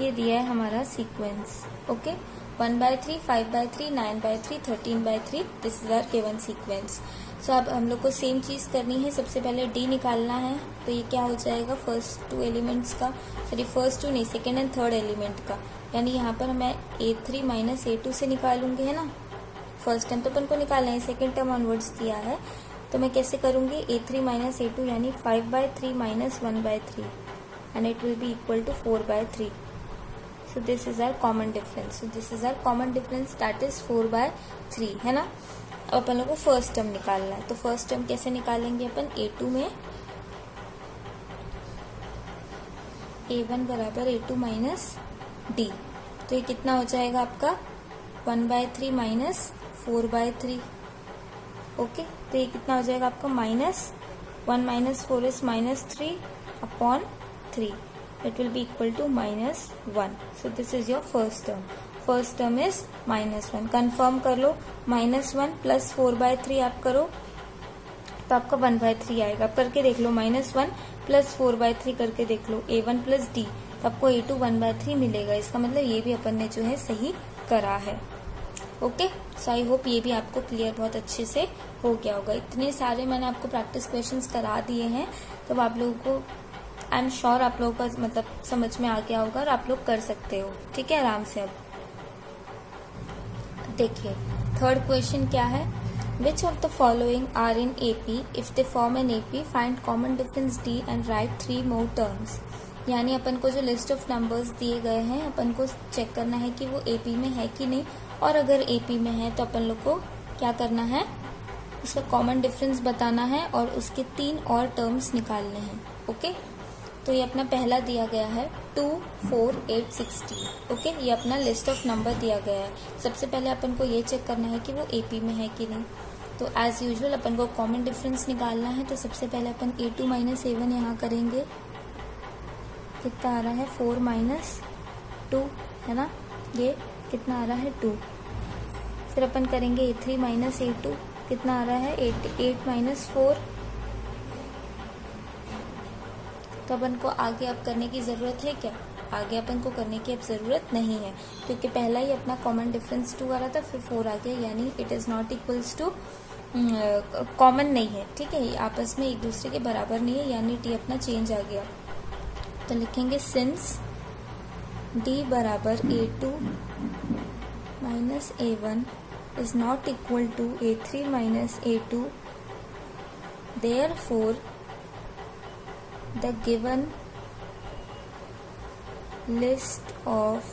A: ये दिया है हमारा sequence. Okay, 1/3, 5/3, 9/3, 13/3, this is our given sequence. So अब हम लोग को सेम चीज करनी है, सबसे पहले D निकालना है। तो ये क्या हो जाएगा, फर्स्ट टू एलिमेंट्स का, फर्स्ट टू नहीं, सेकेंड एंड थर्ड एलिमेंट का, यानी यहाँ पर मैं A3 माइनस A2 से निकालूंगी, है ना। फर्स्ट टर्म तो अपन को निकालना है, सेकेंड टर्म ऑनवर्ड्स दिया है, तो मैं कैसे करूंगी, A3 माइनस A2 यानी 5/3 minus 1/3, and it will be equal to 4/3। So this is our common difference, that is 4/3, है ना। अब अपन लोगों को फर्स्ट टर्म निकालना है, तो फर्स्ट टर्म कैसे निकालेंगे अपन, A2 में A1 बराबर A2 माइनस D, तो ये कितना हो जाएगा आपका 1/3 माइनस 4/3। ओके, तो ये कितना हो जाएगा आपका -1 minus 4 is -3/3, it will be equal to -1. So this is your first term. First term is -1. Confirm कर लो, -1 प्लस 4/3 आप करो, तो आपका 1/3 आएगा। करके देख लो, -1 + 4/3 करके देख लो, A1 + D, तो आपको A2 1/3 मिलेगा। इसका मतलब ये भी अपन ने जो है सही करा है। ओके, सो आई होप ये भी आपको क्लियर बहुत अच्छे से हो गया होगा। इतने सारे मैंने आपको प्रैक्टिस क्वेश्चंस करा दिए हैं, तो आप लोगों को आई एम श्योर आप लोगों का मतलब समझ में आ गया होगा और आप लोग कर सकते हो। ठीक है, आराम से। अब देखिए थर्ड क्वेश्चन क्या है, which of the following are in AP, if they form an AP find common difference D and write 3 more terms. यानी अपन को जो लिस्ट ऑफ नंबर्स दिए गए हैं, अपन को चेक करना है कि वो एपी में है कि नहीं, और अगर एपी में है तो अपन लोग को क्या करना है, उसका कॉमन डिफरेंस बताना है और उसके 3 और टर्म्स निकालने हैं। ओके, तो ये अपना पहला दिया गया है 2, 4, 8, 16। ओके, ये अपना लिस्ट ऑफ नंबर दिया गया है। सबसे पहले अपन को ये चेक करना है कि वो एपी में है कि नहीं। तो एज यूजुअल अपन को कॉमन डिफरेंस निकालना है। तो सबसे पहले अपन A2 - A1 यहाँ करेंगे। कितना आ रहा है, 4 - 2 है ना, ये कितना आ रहा है 2। फिर अपन करेंगे A3 - A2, कितना आ रहा है 8 - 4। तो अपन को आगे अब करने की जरूरत है क्या, आगे अपन को करने की अब जरूरत नहीं है, क्योंकि पहला ही अपना कॉमन डिफरेंस 2 आ रहा था, फिर 4 आ गया, यानी it is not equals to common नहीं है। ठीक है, आपस में एक दूसरे के बराबर नहीं है, यानी टी अपना चेंज आ गया। तो लिखेंगे सिंस डी बराबर A2 - A1 is not equal to A3 - A2, therefore the given list of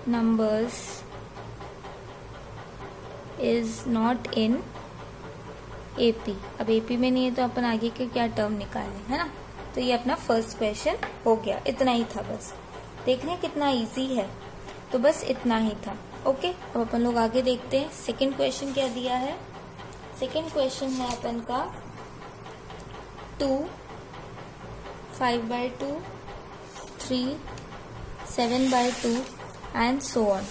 A: numbers is not in AP। अब AP में नहीं है तो अपन आगे के क्या टर्म निकालें, है ना। तो ये अपना फर्स्ट क्वेश्चन हो गया, इतना ही था बस। देख रहे हैं कितना इजी है, तो बस इतना ही था। ओके, अब अपन लोग आगे देखते हैं सेकंड क्वेश्चन क्या दिया है। सेकंड क्वेश्चन है अपन का 2, 5/2, 3, 7/2 एंड सो ऑन।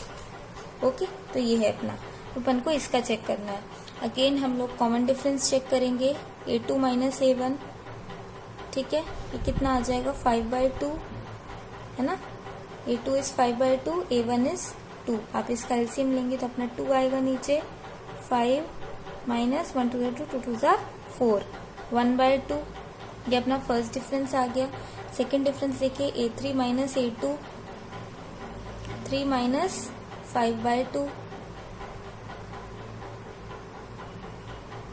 A: ओके, तो ये है अपना, अपन को इसका चेक करना है। अगेन हम लोग कॉमन डिफरेंस चेक करेंगे, A2 - A1। ठीक है, ये कितना आ जाएगा 5/2 है ना, A2 इज 5/2, A1 इज 2। आप इसका एलसीएम लेंगे तो अपना 2 आएगा नीचे। 5 - 1 2 2 2 2 4, 1/2। ये अपना फर्स्ट डिफरेंस आ गया। सेकंड डिफरेंस देखिए, A3 - A2, 3 - 5/2।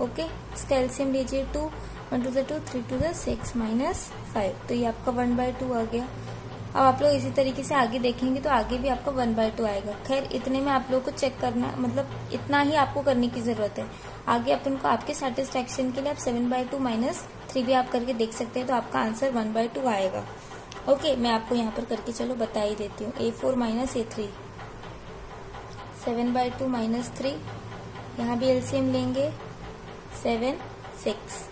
A: ओके, इसका एलसीएम लीजिए 2 1 2 2 3 2 6 -5, तो ये आपका 1/2 आ गया। अब आप लोग इसी तरीके से आगे देखेंगे तो आगे भी आपका 1/2 आएगा। खैर इतने में आप लोग को चेक करना, मतलब इतना ही आपको करने की जरूरत है। आगे अपन को आपके सेटिस्फेक्शन के लिए आप 7/2 - 3 भी आप करके देख सकते हैं, तो आपका आंसर 1/2 आएगा। ओके, मैं आपको यहाँ पर करके चलो बता ही देती हूँ। A4 - A3, 7/2 - 3, यहाँ भी एलसीएम लेंगे 7 6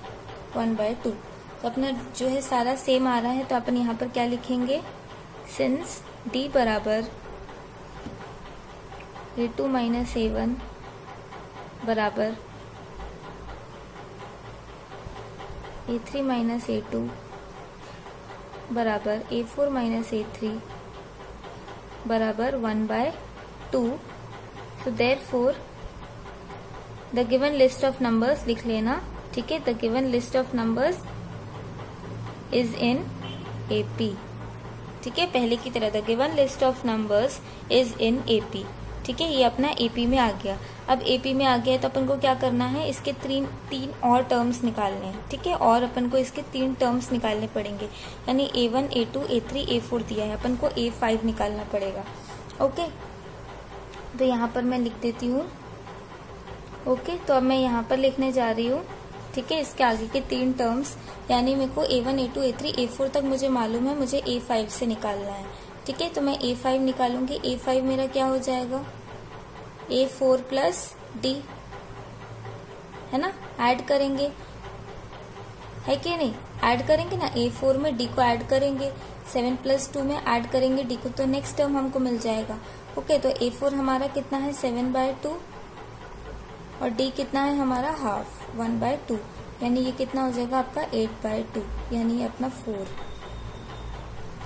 A: 1/2। तो अपना जो है सारा सेम आ रहा है, तो अपन यहाँ पर क्या लिखेंगे, सिंस D बराबर A2 - A1 बराबर A3 - A2 बराबर A4 - A3 बराबर 1/2। So therefore the given list of numbers लिख लेना। ठीक है, the given list of numbers is in AP। ठीक है, पहले की तरह the given list of numbers is in AP। ठीक है, ये अपना AP में आ गया। अब AP में आ गया है तो अपन को क्या करना है, इसके तीन और टर्म्स निकालने हैं। ठीक है, और अपन को इसके 3 टर्म्स निकालने पड़ेंगे, यानी A1 A2 A3 A4 दिया है, अपन को A5 निकालना पड़ेगा। ओके, तो यहाँ पर मैं लिख देती हूँ। ओके, तो अब मैं यहाँ पर लिखने जा रही हूँ। ठीक है, इसके आगे के 3 टर्म्स, यानी मेरे को A1 A2 A3 A4 तक मुझे मालूम है, मुझे A5 से निकालना है। ठीक है, तो मैं A5 निकालूंगी। A5 मेरा क्या हो जाएगा, A4 + D, है ना, ऐड करेंगे, है कि नहीं, ऐड करेंगे ना। A4 में D को ऐड करेंगे, 7 + 2 में ऐड करेंगे D को, तो नेक्स्ट टर्म हमको मिल जाएगा। ओके, तो A4 हमारा कितना है 7/2 और D कितना है हमारा हाफ। 1/2, यानी ये कितना हो जाएगा आपका 8/2, यानी अपना 4,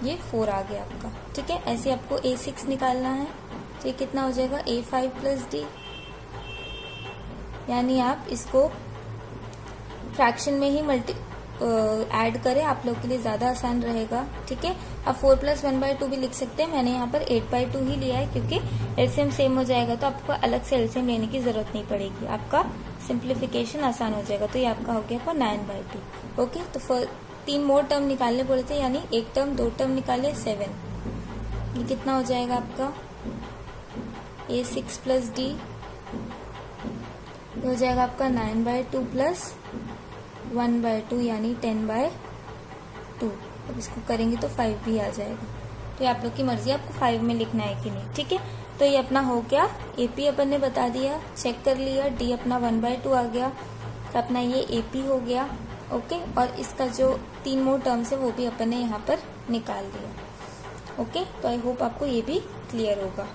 A: ये 4 आ गया आपका। ठीक है, ऐसे आपको A6 निकालना है, तो ये कितना हो जाएगा A5 + D, यानी आप इसको फ्रैक्शन में ही ऐड करें, आप लोग के लिए ज्यादा आसान रहेगा। ठीक है, अब 4 + 1/2 भी लिख सकते हैं, मैंने यहाँ पर 8/2 ही लिया है क्योंकि एलसीएम सेम हो जाएगा तो आपको अलग से एलसीएम लेने की जरूरत नहीं पड़ेगी, आपका सिंप्लीफिकेशन आसान हो जाएगा। तो ये आपका हो गया आपका 9/2। ओके, तो 3 मोर टर्म निकालने पड़े थे, यानी 1 टर्म 2 टर्म निकाले 7, ये कितना हो जाएगा आपका A6 + D, हो जाएगा आपका 9/2 + 1/2, यानी 10/2। अब इसको करेंगे तो 5 भी आ जाएगा। तो ये आप लोग की मर्जी, आपको 5 में लिखना है कि नहीं। ठीक है, तो ये अपना हो गया, AP अपन ने बता दिया, चेक कर लिया, D अपना 1/2 आ गया, तो अपना ये AP हो गया। ओके, और इसका जो 3 मोर टर्म्स है वो भी अपन ने यहाँ पर निकाल दिया। ओके, तो आई होप आपको ये भी क्लियर होगा।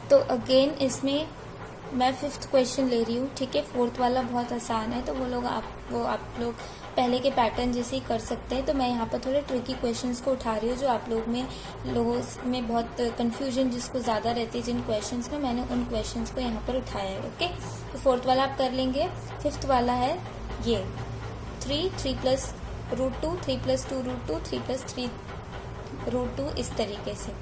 A: तो अगेन इसमें मैं 5th क्वेश्चन ले रही हूँ। ठीक है, 4th वाला बहुत आसान है, तो वो आप लोग पहले के पैटर्न जैसे ही कर सकते हैं। तो मैं यहाँ पर थोड़े ट्रिकी क्वेश्चंस को उठा रही हूँ, जो आप लोगों में बहुत कंफ्यूजन जिसको ज्यादा रहती है जिन क्वेश्चंस में, मैंने उन क्वेश्चंस को यहाँ पर उठाया है। ओके, तो 4th वाला आप कर लेंगे। 5th वाला है ये 3 + √2, 3 + 2√2, 3 + 3√2, इस तरीके से।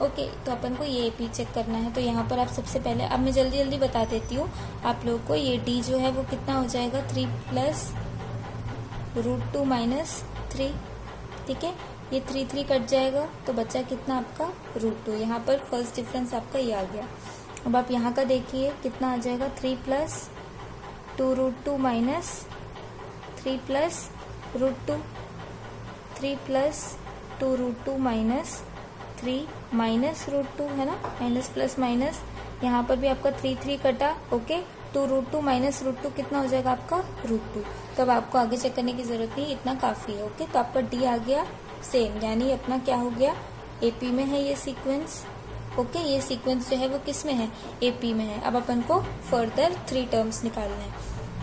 A: ओके, तो अपन को ये AP चेक करना है। तो यहाँ पर आप सबसे पहले, अब मैं जल्दी जल्दी बता देती हूँ आप लोगों को, ये D जो है वो कितना हो जाएगा 3 + √2 - 3। ठीक है, ये 3 कट जाएगा तो बचा कितना आपका √2। यहाँ पर फर्स्ट डिफरेंस आपका ये आ गया। अब आप यहाँ का देखिए कितना आ जाएगा 3 + 2√2 - 3 + √2, 3 + 2√2 - 3 -√2 है ना, माइनस प्लस माइनस, यहाँ पर भी आपका 3 कटा। ओके, 2√2 - √2 कितना हो जाएगा आपका √2। तो अब आपको आगे चेक करने की जरूरत नहीं, इतना काफी है। ओके, तो आपका D आ गया सेम, यानी अपना क्या हो गया AP में है ये सीक्वेंस। ओके, ये सीक्वेंस जो है वो किस में है, AP में है। अब अपन को फर्दर 3 टर्म्स निकालना है,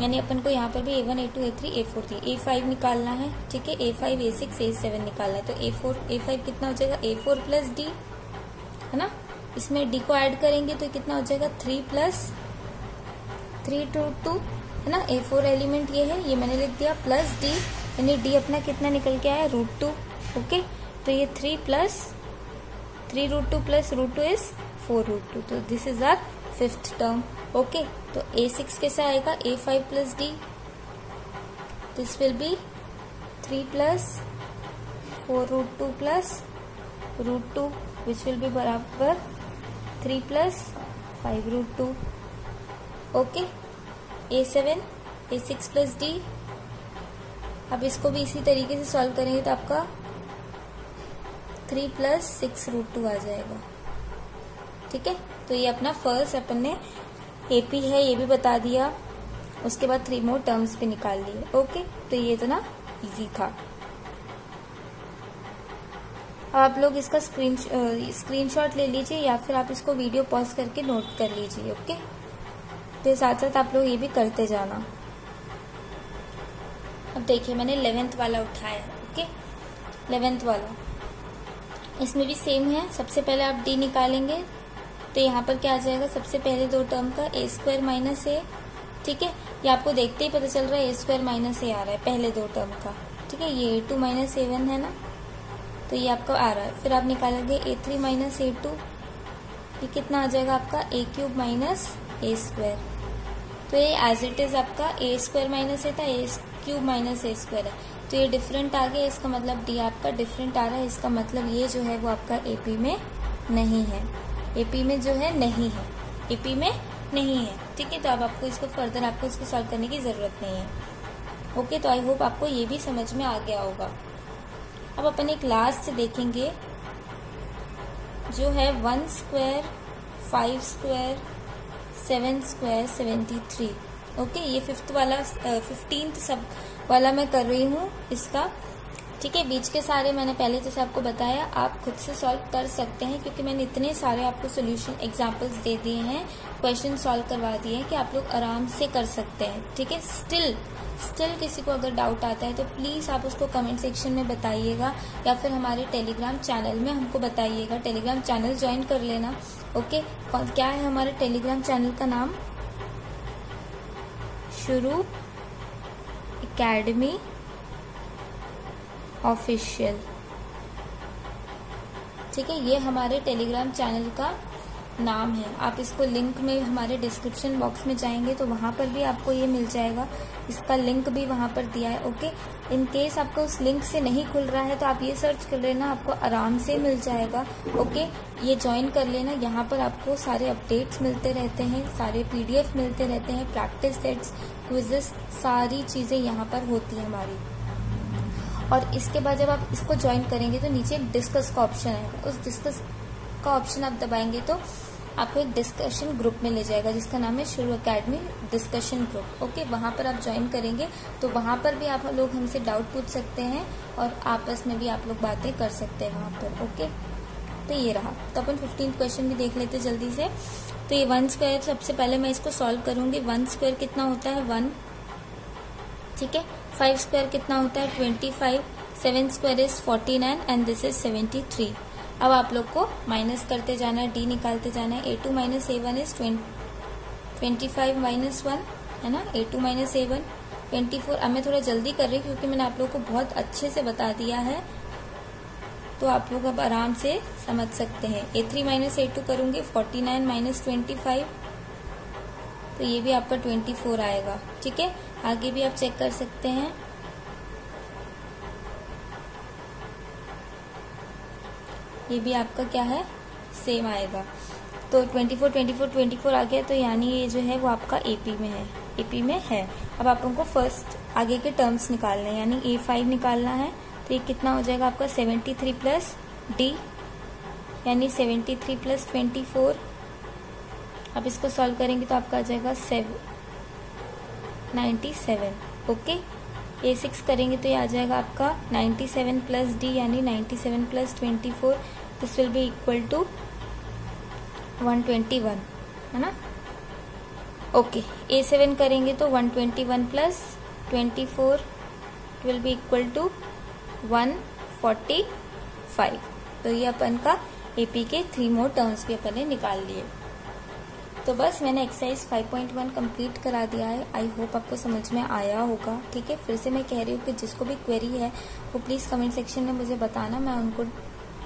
A: यानी अपन को यहाँ पर भी A1 A2 A3 A4 थी, A5 निकालना है। ठीक है, A5 A6 A7 निकालना है। तो A5 कितना हो जाएगा A4 + D, है ना, इसमें D को ऐड करेंगे तो कितना हो जाएगा 3 + 3√2, है ना। A4 एलिमेंट ये है, ये मैंने लिख दिया, प्लस D, यानी D अपना कितना निकल के आया √2। ओके, तो ये 3 + 3√2 + √2 इज 4√2। तो this is our 5th term. Okay, तो A6 कैसा आएगा A5 + D, this will be 3 + 4√2 + √2 which will be बराबर 3 + 5√2। ओके, A7 A6 + D, अब इसको भी इसी तरीके से सॉल्व करेंगे तो आपका 3 + 6√2 आ जाएगा। ठीक है, तो ये अपना फर्स्ट अपन ने AP है ये भी बता दिया, उसके बाद 3 मोर टर्म्स भी निकाल लिए। ओके, तो ये तो ना इजी था। आप लोग इसका स्क्रीनशॉट ले लीजिए या फिर आप इसको वीडियो पॉज करके नोट कर लीजिए। ओके, तो साथ साथ आप लोग ये भी करते जाना। अब देखिए मैंने 11th वाला उठाया। ओके, 11th वाला इसमें भी सेम है। सबसे पहले आप D निकालेंगे तो यहाँ पर क्या आ जाएगा, सबसे पहले 2 टर्म का A² - A। ठीक है, ये आपको देखते ही पता चल रहा है A² - A आ रहा है पहले 2 टर्म का। ठीक है, ये A2 - A1 है ना, तो ये आपका आ रहा है। फिर आप निकालेंगे A3 - A2, ये कितना आ जाएगा आपका A³ - A²। तो ये एज इट इज आपका A² - A था, A³ - A² है, तो ये डिफरेंट आ गया, इसका मतलब D आपका डिफरेंट आ रहा है, इसका मतलब ये जो है वो आपका AP में नहीं है, AP में जो है नहीं है, AP में नहीं है। ठीक है, तो अब आपको इसको फर्दर आपको इसको सॉल्व करने की जरूरत नहीं है। ओके, तो आई होप आपको ये भी समझ में आ गया होगा। अब अपन एक लास्ट देखेंगे जो है 1² 5² 7² 73। ओके, ये 5th वाला 15th सब वाला मैं कर रही हूँ इसका। ठीक है। बीच के सारे मैंने पहले जैसे आपको बताया आप खुद से सॉल्व कर सकते हैं, क्योंकि मैंने इतने सारे आपको सोल्यूशन एग्जांपल्स दे दिए हैं, क्वेश्चन सॉल्व करवा दिए हैं कि आप लोग आराम से कर सकते हैं। ठीक है। स्टिल किसी को अगर डाउट आता है तो प्लीज़ आप उसको कमेंट सेक्शन में बताइएगा, या फिर हमारे टेलीग्राम चैनल में हमको बताइएगा। टेलीग्राम चैनल ज्वाइन कर लेना। ओके। क्या है हमारे टेलीग्राम चैनल का नाम? शुरू एकेडमी ऑफिशियल। ठीक है, ये हमारे टेलीग्राम चैनल का नाम है। आप इसको लिंक में हमारे डिस्क्रिप्शन बॉक्स में जाएंगे तो वहाँ पर भी आपको ये मिल जाएगा, इसका लिंक भी वहाँ पर दिया है। ओके। इन केस आपको उस लिंक से नहीं खुल रहा है तो आप ये सर्च कर लेना, आपको आराम से मिल जाएगा। ओके। ये ज्वाइन कर लेना। यहाँ पर आपको सारे अपडेट्स मिलते रहते हैं, सारे PDF मिलते रहते हैं, प्रैक्टिस सेट्स, क्विजेस, सारी चीज़ें यहाँ पर होती है हमारी। और इसके बाद जब आप इसको ज्वाइन करेंगे तो नीचे एक डिस्कस का ऑप्शन आएगा, उस डिस्कस का ऑप्शन आप दबाएंगे तो आपको एक डिस्कशन ग्रुप में ले जाएगा जिसका नाम है शुरू एकेडमी डिस्कशन ग्रुप। ओके। वहाँ पर आप ज्वाइन करेंगे तो वहाँ पर भी आप लोग हमसे डाउट पूछ सकते हैं और आपस में भी आप लोग बातें कर सकते हैं वहाँ पर। ओके। तो ये रहा। तो अपन 15th क्वेश्चन भी देख लेते जल्दी से। तो ये 1 स्क्वायर, सबसे पहले मैं इसको सॉल्व करूंगी। 1 स्क्वायर कितना होता है? 1। ठीक है। 5 स्क्वायर कितना होता है? 25। 7 square is 49 and this is 73। अब आप लोग को माइनस करते जाना है, डी निकालते जाना है। A2 minus A1 is 25 minus 1 है ना। A2 minus A1 24। अब मैं थोड़ा जल्दी कर रही हूँ क्योंकि मैंने आप लोग को बहुत अच्छे से बता दिया है, तो आप लोग अब आराम से समझ सकते हैं। A3 माइनस A2 करूंगी, 49 माइनस 25, तो ये भी आपका 24 आएगा। ठीक है। आगे भी आप चेक कर सकते हैं। ये भी आपका क्या है? सेम आएगा। तो 24 आ गया, तो यानी ये जो है वो आपका AP में है, AP में है। अब आप लोगों को फर्स्ट आगे के टर्म्स निकालने हैं, यानी A5 निकालना है। तो ये कितना हो जाएगा आपका? 73 प्लस D, यानी 73 प्लस 24। अब इसको सॉल्व करेंगे तो आपका आ जाएगा 97। ओके। A6 करेंगे तो ये आ जाएगा आपका 97 प्लस D, यानी 97 plus 24। This will be equal to 121 है ना। ओके। A7 करेंगे तो 121 plus 24 will be equal to 145। तो ये अपन का AP के 3 मोर टर्म्स भी अपन ने निकाल लिए। तो बस मैंने एक्सरसाइज 5.1 कंप्लीट करा दिया है। आई होप आपको समझ में आया होगा। ठीक है। फिर से मैं कह रही हूँ कि जिसको भी क्वेरी है वो प्लीज़ कमेंट सेक्शन में मुझे बताना, मैं उनको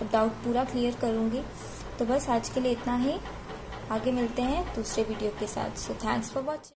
A: डाउट पूरा क्लियर करूँगी। तो बस आज के लिए इतना ही, आगे मिलते हैं दूसरे वीडियो के साथ। So thanks for watching.